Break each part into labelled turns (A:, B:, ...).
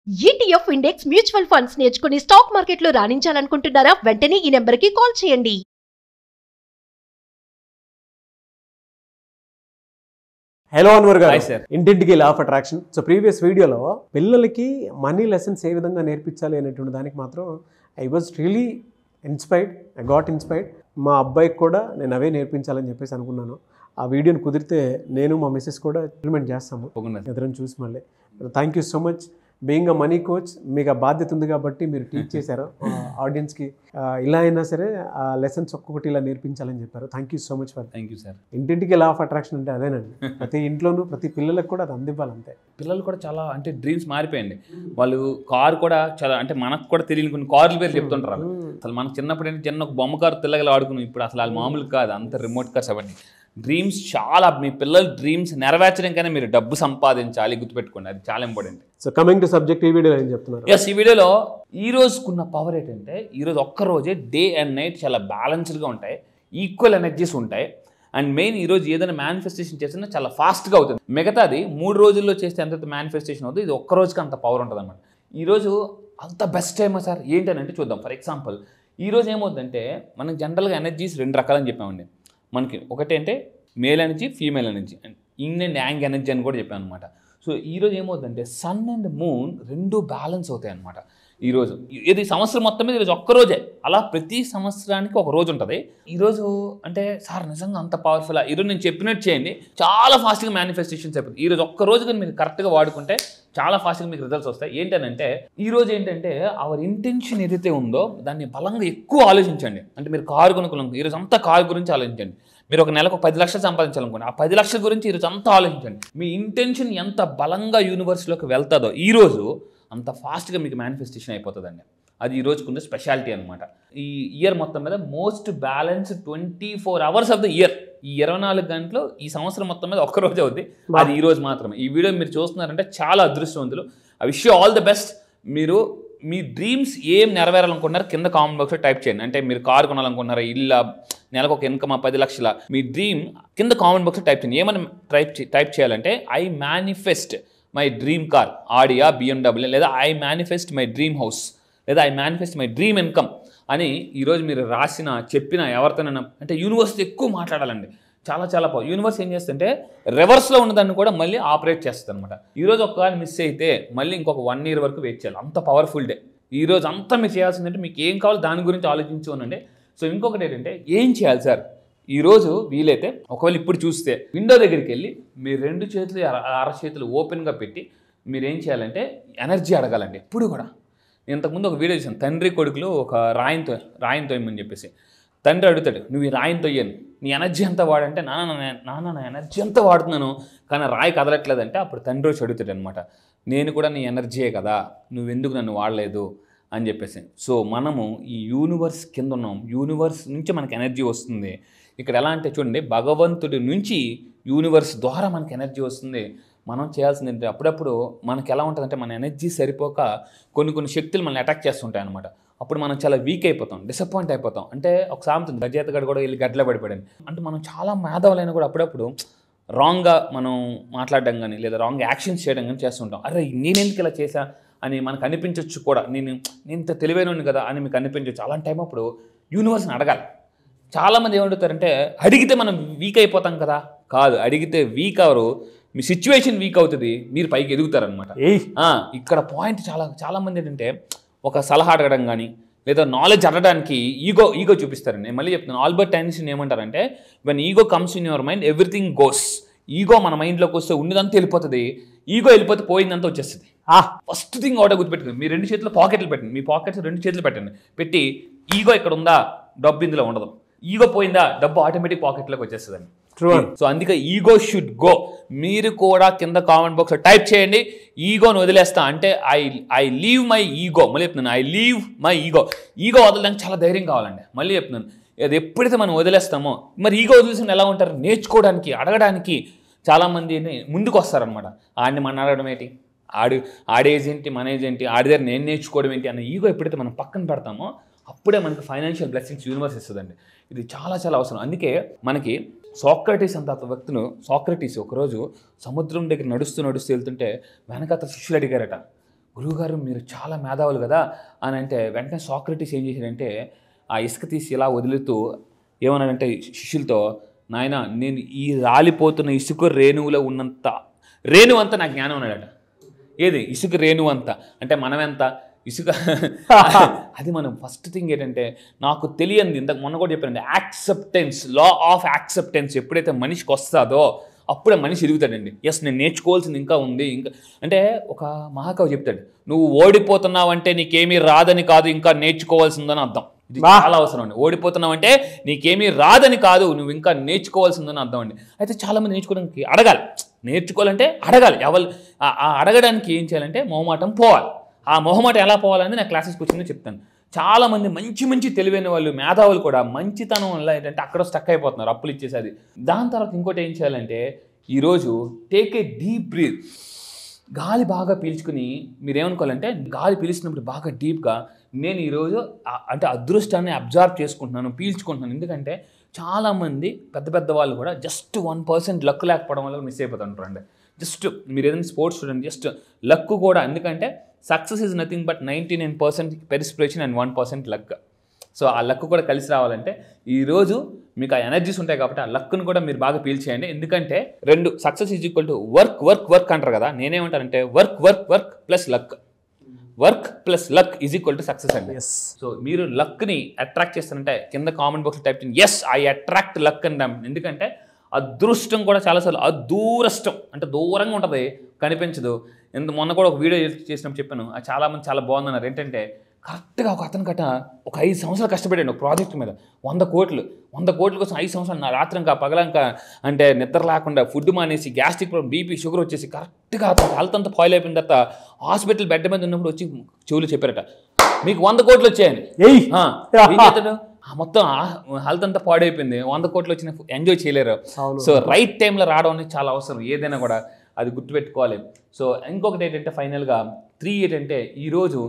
A: ETF index mutual funds నేర్చుకుని stock మార్కెట్లో రాణించాలనుకుంటున్నారా? వెంటనే ఈ నెంబర్కి కాల్ చేయండి.
B: హలో అన్వర్ గారు,
C: హాయ్ సార్.
B: ఇంటింటికి లా ఆఫ్ అట్రాక్షన్. సో ప్రీవియస్ వీడియోలో పిల్లలకి మనీ లెసన్స్ ఏ విధంగా నేర్పించాలి అనేటువంటి దానికి మాత్రం I was really inspired. I got inspired. మా అబ్బాయికి కూడా నేను అవే నేర్పించాలని చెప్పేసి అనుకున్నాను. ఆ వీడియోని కుదిరితే నేను మా మిస్సెస్ కూడా ఇంప్లిమెంట్ చేస్తాము ఎదురని చూసి. మళ్ళీ thank you so much. Being a money coach, మీకు ఆ బాధ్యత ఉంది కాబట్టి మీరు టీచ్ చేశారు ఆడియన్స్కి. ఇలా అయినా సరే ఆ లెసన్స్ ఒక్కొక్కటి ఇలా నేర్పించాలని చెప్పారు. Thank you so much for.
C: Thank you sir.
B: ఇంటింటికి లా ఆఫ్ అట్రాక్షన్ అంటే అదేనండి. ప్రతి ఇంట్లోనూ ప్రతి పిల్లలకు కూడా అది అందివ్వాలి అంతే.
C: పిల్లలు కూడా చాలా అంటే డ్రీమ్స్ మారిపోయండి. వాళ్ళు కారు కూడా చాలా అంటే మనకు కూడా తెలియని కొన్ని కార్ల పేరు చెప్తుంటారు. వాళ్ళు అసలు మనకు చిన్నప్పుడు ఏంటి చిన్న ఒక బొమ్మ కారు తెల్లగల ఆడుకున్నాం. ఇప్పుడు అసలు వాళ్ళు మామూలు కాదు, అంత రిమోట్ కార్స్ అవన్నీ. డ్రీమ్స్ చాలా, మీ పిల్లల డ్రీమ్స్ నెరవేర్చడానికైనా మీరు డబ్బు సంపాదించాలి, గుర్తుపెట్టుకోండి, అది చాలా important.
B: So coming to subject, ఈ వీడియోలో ఏం చెప్తున్నారు?
C: ఎస్, ఈ వీడియోలో ఈ రోజుకున్న పవర్ ఏంటంటే, ఈరోజు ఒక్కరోజే డే అండ్ నైట్ చాలా బ్యాలెన్స్డ్గా ఉంటాయి, ఈక్వల్ ఎనర్జీస్ ఉంటాయి. అండ్ మెయిన్ ఈరోజు ఏదైనా మేనిఫెస్టేషన్ చేసినా చాలా ఫాస్ట్గా అవుతుంది. మిగతాది 3 రోజుల్లో చేస్తే ఎంత మేనిఫెస్టేషన్ అవుతుంది, ఇది ఒక్క రోజుకి అంత పవర్ ఉంటుంది అన్నమాట. ఈరోజు అంత బెస్ట్ టైమా సార్ ఏంటనంటే చూద్దాం. ఫర్ ఎగ్జాంపుల్, ఈరోజు ఏమవుతుందంటే మనకి జనరల్గా ఎనర్జీస్ 2 రకాలని చెప్పామండి. మనకి ఒకటి అంటే male energy, female energy, and yin and yang energy అని కూడా చెప్పాను అనమాట. సో ఈరోజు ఏమవుతుందంటే సన్ అండ్ మూన్ 2 బ్యాలెన్స్ అవుతాయి అనమాట. ఈరోజు ఇది సంవత్సరం మొత్తం మీద ఈరోజు ఒక్కరోజే, అలా ప్రతి సంవత్సరానికి ఒక రోజు ఉంటుంది. ఈరోజు అంటే సార్ నిజంగా అంత పవర్ఫుల్, ఈరోజు నేను చెప్పినట్టు చేయండి, చాలా ఫాస్ట్గా మేనిఫెస్టేషన్స్ అయిపోతుంది. ఈరోజు ఒక్క రోజు కానీ మీరు కరెక్ట్గా వాడుకుంటే చాలా ఫాస్ట్గా మీకు రిజల్ట్స్ వస్తాయి. ఏంటనంటే ఈరోజు ఏంటంటే అవర్ ఇంటెన్షన్ ఏదైతే ఉందో దాన్ని బలంగా ఎక్కువ ఆలోచించండి. అంటే మీరు కారు కొనుక్కోవాలి, ఈరోజు అంతా కారు గురించి ఆలోచించండి. మీరు ఒక నెలకు 10 లక్షలు సంపాదించాలనుకోండి, ఆ 10 లక్షల గురించి ఈరోజు అంతా ఆలోచించండి. మీ ఇంటెన్షన్ ఎంత బలంగా యూనివర్స్లోకి వెళ్తుందో ఈరోజు అంత ఫాస్ట్గా మీకు మేనిఫెస్టేషన్ అయిపోతుందండి. అది ఈ రోజుకున్న స్పెషాలిటీ అనమాట. ఈ ఇయర్ మొత్తం మీద most balance 24 hours of the year, ఈ 24 గంటలు ఈ సంవత్సరం మొత్తం మీద ఒక్కరోజే అవుతుంది, అది ఈ రోజు మాత్రమే. ఈ వీడియో మీరు చూస్తున్నారంటే చాలా అదృష్టవంతులు. I wish you all the best. మీరు మీ డ్రీమ్స్ ఏం నెరవేరాలనుకుంటున్నారు కింద కామెంట్ బాక్స్లో టైప్ చేయండి. అంటే మీరు కారు కొనాలనుకుంటున్నారా, ఇల్లు, నెలకు ఒక ఇన్కమ్ 10 లక్షల, మీ డ్రీమ్ కింద కామెంట్ బాక్స్లో టైప్ చేయండి. ఏమని టైప్ చేయాలంటే I manifest my dream car, Audi, BMW, లేదా I manifest my dream house, లేదా I manifest my dream income అని ఈరోజు మీరు రాసిన చెప్పిన ఎవరితోనైనా అంటే యూనివర్స్తో ఎక్కువ మాట్లాడాలండి. చాలా చాలా పవర్. యూనివర్స్ ఏం చేస్తుంటే రివర్స్లో ఉన్నదాన్ని కూడా మళ్ళీ ఆపరేట్ చేస్తుంది అనమాట. ఈరోజు ఒకవేళ మిస్ అయితే మళ్ళీ ఇంకొక 1 year వరకు వెయిట్ చేయాలి. అంత పవర్ఫుల్ డే. ఈరోజు అంతా మీరు చేయాల్సిందంటే మీకు ఏం కావాలో దాని గురించి ఆలోచించు అనండి. సో ఇంకొకటి ఏంటంటే ఏం చేయాలి సార్, ఈరోజు వీలైతే ఒకవేళ ఇప్పుడు చూస్తే విండో దగ్గరికి వెళ్ళి మీరు 2 చేతులు అరచేతులు ఓపెన్గా పెట్టి మీరు ఏం చేయాలంటే ఎనర్జీ అడగాలండి. ఎప్పుడు కూడా నేను ఇంతకుముందు ఒక వీడియో చూసాను, తండ్రి కొడుకులు ఒక రాయిని తోయమని చెప్పేసి. తండ్రి అడుగుతాడు, నువ్వు ఈ రాయిని తొయ్యను, నీ ఎనర్జీ ఎంత వాడంటే నాన్న నా ఎనర్జీ ఎంత వాడుతున్నాను కానీ రాయి కదలట్లేదంటే అప్పుడు తండ్రి వచ్చి అడుగుతాడు అనమాట, నేను కూడా నీ ఎనర్జీయే కదా, నువ్వెందుకు నన్ను వాడలేదు అని చెప్పేసి. సో మనము ఈ యూనివర్స్ కింద ఉన్నాం, యూనివర్స్ నుంచి మనకి ఎనర్జీ వస్తుంది. ఇక్కడ ఎలా అంటే చూడండి, భగవంతుడి నుంచి యూనివర్స్ ద్వారా మనకి ఎనర్జీ వస్తుంది. మనం చేయాల్సింది ఏంటంటే అప్పుడప్పుడు మనకి ఎలా ఉంటుందంటే మన ఎనర్జీ సరిపోక కొన్ని శక్తులు మనల్ని అటాక్ చేస్తుంటాయి అనమాట. అప్పుడు మనం చాలా వీక్ అయిపోతాం, డిసప్పాయింట్ అయిపోతాం. అంటే ఒక సామెత ఉంది, గజేతగాడు కూడా వెళ్ళి గడ్డలో పడిపోయాడు. అంటే మనం చాలా మేధావులైనా కూడా అప్పుడప్పుడు రాంగ్గా మనం మాట్లాడడం కానీ లేదా రాంగ్ యాక్షన్స్ చేయడం కానీ చేస్తుంటాం. అరే నేనెందుకు ఇలా చేశా అని మనకు అనిపించవచ్చు కూడా, నేను ఇంత తెలివైన కదా అని మీకు అనిపించవచ్చు. అలాంటి టైం అప్పుడు యూనివర్స్ని అడగాలి. చాలామంది ఏమడుగుతారంటే అడిగితే మనం వీక్ అయిపోతాం కదా, కాదు, అడిగితే వీక్ అవరు, మీ సిచ్యువేషన్ వీక్ అవుతుంది, మీరు పైకి ఎదుగుతారనమాట. ఇక్కడ పాయింట్ చాలామంది ఏంటంటే ఒక సలహా అడగడం కానీ లేదా నాలెడ్జ్ అడగడానికి ఈగో చూపిస్తారండి. నేను మళ్ళీ చెప్తున్నాను, ఆల్బర్ట్ ఐన్స్టీన్ ఏమంటారంటే when ego comes in your mind everything goes. Ego మన మైండ్లోకి వస్తే ఉన్నదంతా వెళ్ళిపోతుంది, ఈగో వెళ్ళిపోతే పోయిందంతా వచ్చేస్తుంది. ఫస్ట్ థింగ్ ఒకటే గుర్తుపెట్టుకుని మీ 2 చేతులు పాకెట్లు పెట్టండి, మీ పాకెట్స్ 2 చేతులు పెట్టండి, పెట్టి ఈగో ఇక్కడ ఉందా, డబ్బు ఇందులో ఉండదు, ఈగో పోయిందా, డబ్బు ఆటోమేటిక్ పాకెట్లోకి వచ్చేస్తుందండి. సో అందుకే ఈగో షుడ్ గో. మీరు కూడా కింద కామెంట్ బాక్స్లో టైప్ చేయండి, ఈగోని వదిలేస్తా అంటే ఐ లీవ్ మై ఈగో. మళ్ళీ చెప్తున్నాను, I leave my ego. Ego వదలడానికి చాలా ధైర్యం కావాలండి. మళ్ళీ చెప్తున్నాను, అది ఎప్పుడైతే మనం వదిలేస్తామో, మరి ఈగో వదిలేసిన ఎలా ఉంటారు, నేర్చుకోవడానికి, అడగడానికి చాలామంది ముందుకు వస్తారనమాట. ఆడిని మన అడగడం ఏంటి, ఆడేజ్ ఏంటి, మన ఏజ్ ఏంటి, ఆడి దగ్గర నేను నేర్చుకోవడం ఏంటి అన్న ఈగో ఎప్పుడైతే మనం పక్కన పెడతామో అప్పుడే మనకి ఫైనాన్షియల్ బ్లెస్సింగ్స్ యూనివర్స్ ఇస్తుందండి. ఇది చాలా చాలా అవసరం. అందుకే మనకి సాక్రటీస్ అంత వ్యక్తులు, సాక్రటీస్ ఒకరోజు సముద్రం దగ్గర నడుస్తూ వెళ్తుంటే వెనకాత శిష్యులు అడిగారట, గురువుగారు మీరు చాలా మేధావులు కదా అని అంటే వెంటనే సాక్రటీస్ ఏం చేశాడంటే ఆ ఇసుక తీసి ఇలా వదులుతూ ఏమన్నాడంటే శిష్యులతో, నాయన నేను ఈ రాలిపోతున్న ఇసుక రేణువులో ఉన్నంత రేణువు అంతా నా జ్ఞానం అన్నాడట. ఏది ఇసుక రేణువు అంతా అంటే మనం ఎంత ఇసుక అది మనం ఫస్ట్ థింగ్ ఏంటంటే నాకు తెలియంది ఇంతకు మొన్న కూడా చెప్పానండి, యాక్సెప్టెన్స్, లా ఆఫ్ యాక్సెప్టెన్స్ ఎప్పుడైతే మనిషికి వస్తుందో అప్పుడే మనిషి ఎదుగుతాడండి. ఎస్ నేను నేర్చుకోవాల్సింది ఇంకా ఉంది. ఇంకా అంటే ఒక మహాకవి చెప్తాడు, నువ్వు ఓడిపోతున్నావంటే నీకేమీ రాదని కాదు ఇంకా నేర్చుకోవాల్సిందని అర్థం. ఇది చాలా అవసరం అండి. ఓడిపోతున్నావంటే నీకేమీ రాదని కాదు, నువ్వు ఇంకా నేర్చుకోవాల్సిందని అర్థం అండి. అయితే చాలామంది నేర్చుకోవడానికి అడగాలి, నేర్చుకోవాలంటే అడగాలి. అడగడానికి ఏం చేయాలంటే మొహమాటం పోవాలి. ఆ మొహమాటం ఎలా పోవాలని నా క్లాసెస్కి వచ్చిందో చెప్తాను. చాలామంది మంచి మంచి తెలివైన వాళ్ళు, మేధావులు కూడా మంచితనం వల్ల ఏంటంటే అక్కడ స్టక్ అయిపోతున్నారు, అప్పులు ఇచ్చేసేది. దాని తర్వాత ఇంకోటి ఏం చేయాలంటే ఈరోజు టేక్ ఏ డీప్ బ్రీత్, గాలి బాగా పీల్చుకుని మీరేమనుకోవాలంటే గాలి పీల్చినప్పుడు బాగా డీప్గా నేను ఈరోజు అంటే అదృష్టాన్ని అబ్జర్వ్ చేసుకుంటున్నాను, పీల్చుకుంటున్నాను. ఎందుకంటే చాలామంది పెద్ద పెద్ద వాళ్ళు కూడా జస్ట్ 1% లక్ లేకపోవడం వల్ల మిస్ అయిపోతుంటారు అండి. జస్ట్ మీరు ఏదైనా స్పోర్ట్స్ స్టూడెంట్ జస్ట్ లక్ కూడా, ఎందుకంటే success is nothing but 99% perspiration and 1% luck. So ఆ లక్ కూడా కలిసి రావాలంటే ఈరోజు మీకు ఆ ఎనర్జీస్ ఉంటాయి కాబట్టి ఆ లక్ను కూడా మీరు బాగా పీల్చేయండి. ఎందుకంటే రెండు success is equal to work work work అంటారు కదా, నేనేమంటానంటే work work work plus luck, work plus luck is equal to success అండి. సో మీరు లక్ని అట్రాక్ట్ చేస్తారంటే కింద కామెంట్ బాక్స్లో టైప్ చేయండి, ఎస్ ఐ అట్రాక్ట్ లక్ అంటాం. ఎందుకంటే అదృష్టం కూడా చాలాసార్లు అదూరష్టం అంటే దూరంగా ఉంటుంది, కనిపించదు. మొన్న కూడా ఒక వీడియో చేసినప్పుడు చెప్పాను, చాలామంది చాలా బాగుందన్నారు. ఏంటంటే కరెక్ట్గా ఒక అతను కట్ట ఒక 5 సంవత్సరాలు కష్టపడాడు ఒక ప్రాజెక్ట్ మీద, 100 కోట్ల కోసం 5 సంవత్సరాలు నా రాత్రంక పగలంక అంటే నిద్ర లేకుండా ఫుడ్ మానేసి గ్యాస్ట్రిక్ ప్రాబ్లం, బీపీ, షుగర్ వచ్చేసి కరెక్ట్గా అతను హెల్త్ అంతా ఫాయిల్ అయిపోయిన తర్వాత హాస్పిటల్ బెడ్ మీద ఉన్నప్పుడు వచ్చి చెవులు చెప్పారట, మీకు 100 కోట్లు వచ్చాయని. అతడు మొత్తం హెల్త్ అంతా పాడైపోయింది, 100 కోట్లు వచ్చిన ఎంజాయ్ చేయలేరు. సో రైట్ టైంలో రావడం అనేది చాలా అవసరం, ఏదైనా కూడా అది గుర్తుపెట్టుకోవాలి. సో ఇంకొకటి ఏంటంటే ఫైనల్గా 3 ఏంటంటే ఈరోజు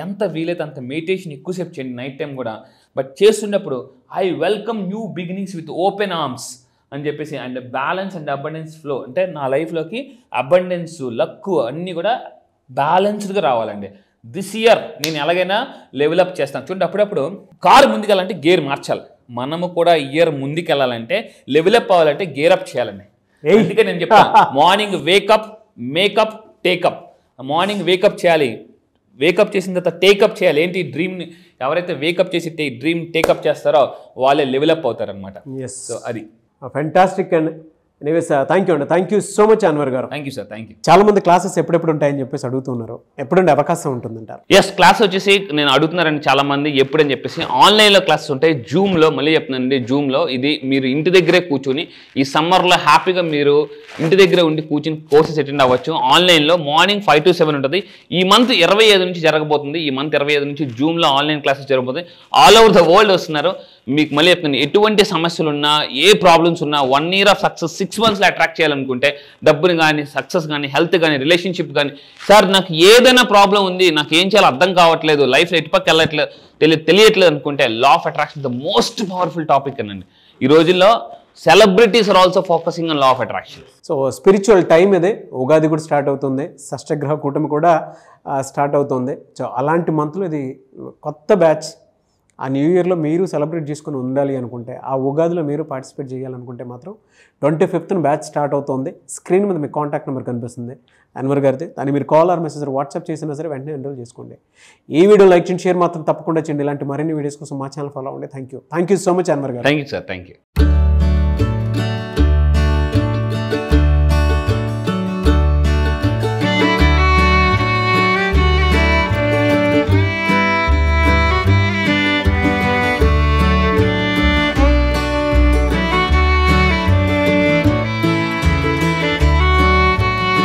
C: ఎంత వీలైతే అంత మెడిటేషన్ ఎక్కువసేపు చేయండి, నైట్ టైం కూడా. బట్ చేస్తున్నప్పుడు I welcome new beginnings with open arms అని చెప్పేసి, and balance and abundance flow, అంటే నా లైఫ్లోకి అబండెన్స్, లక్ అన్నీ కూడా బ్యాలెన్స్డ్గా రావాలండి. దిస్ ఇయర్ నేను ఎలాగైనా లెవెలప్ చేస్తాను. చూడండి, అప్పుడప్పుడు కారు ముందుకెళ్ళాలంటే గేర్ మార్చాలి, మనము కూడా ఇయర్ ముందుకెళ్ళాలంటే లెవెలప్ అవ్వాలంటే గేర్ అప్ చేయాలండి. అందుకే నేను చెప్తాను, morning wake up, makeup, take up. Morning wake up చేయాలి, వేకప్ చేసిన తర్వాత టేకప్ చేయాలి. ఏంటి డ్రీమ్ని ఎవరైతే వేకప్ చేసి డ్రీమ్ టేకప్ చేస్తారో వాళ్ళే లెవెలప్ అవుతారనమాట. సో అది
B: fantastic and anyways thank you అండి, thank you so much Anwar garu.
C: Thank you sir, thank you.
B: చాలా మంది క్లాసెస్ ఎప్పుడెప్పుడు ఉంటాయని చెప్పేసి అడుగుతున్నారు, ఎప్పుడుండే అవకాశం ఉంటుందంటారు?
C: ఎస్, క్లాస్ వచ్చేసి నేను అడుగుతున్నారండి చాలా మంది ఎప్పుడని చెప్పేసి, ఆన్లైన్లో క్లాసెస్ ఉంటాయి, జూమ్లో. మళ్ళీ చెప్తున్నానండి, జూమ్లో ఇది మీరు ఇంటి దగ్గరే కూర్చొని ఈ సమ్మర్లో హ్యాపీగా మీరు ఇంటి దగ్గరే ఉండి కూర్చొని కోర్సెస్ అటెండ్ అవ్వచ్చు. ఆన్లైన్లో మార్నింగ్ 5 to 7 ఉంటుంది. ఈ మంత్ 25 నుంచి జరగబోతుంది. ఈ మంత్ 25 నుంచి జూమ్లో ఆన్లైన్ క్లాసెస్ జరగబోతుంది. ఆల్ ఓవర్ ద వరల్డ్ వస్తున్నారు. మీకు మళ్ళీ చెప్తున్నాను, ఎటువంటి సమస్యలు ఉన్నా, ఏ ప్రాబ్లమ్స్ ఉన్నా, 1 year ఆఫ్ సక్సెస్ 6 monthsలో అట్రాక్ట్ చేయాలనుకుంటే, డబ్బుని కానీ, సక్సెస్ కానీ, హెల్త్ కానీ, రిలేషన్షిప్ కానీ, సార్ నాకు ఏదైనా ప్రాబ్లం ఉంది, నాకు ఏం చేయాలో అర్థం కావట్లేదు, లైఫ్లో ఎటుపక్క వెళ్ళట్లేదు, తెలియట్లేదు అనుకుంటే, law of attraction the most powerful topic అనండి. ఈ రోజుల్లో celebrities are also focusing on law of attraction.
B: So spiritual time ఇదే, ఉగాది కూడా స్టార్ట్ అవుతుంది, షష్టగ్రహ కూటమి కూడా స్టార్ట్ అవుతుంది. సో అలాంటి మంత్లో ఇది కొత్త బ్యాచ్. ఆ న్యూ ఇయర్లో మీరు సెలబ్రేట్ చేసుకుని ఉండాలి అనుకుంటే, ఆ ఉగాదిలో మీరు పార్టిసిపేట్ చేయాలనుకుంటే మాత్రం 25th బ్యాచ్ స్టార్ట్ అవుతుంది. స్క్రీన్ మీద మీ కాంటాక్ట్ నెంబర్ కనిపిస్తుంది అన్వర్ గారిది, దాన్ని మీరు కాల్ ఆర్ మెసేజ్ వాట్సాప్ చేసినా సరే వెంటనే ఎన్రోల్ చేసుకోండి. ఈ వీడియో లైక్ చేయండి, షేర్ మాత్రం తప్పకుండా చేయండి. ఇలాంటి మరిన్ని వీడియోస్ కోసం మా ఛానల్ ఫాలో అవ్వండి. Thank you so much Anwar garu.
C: Thank you sir, thank you.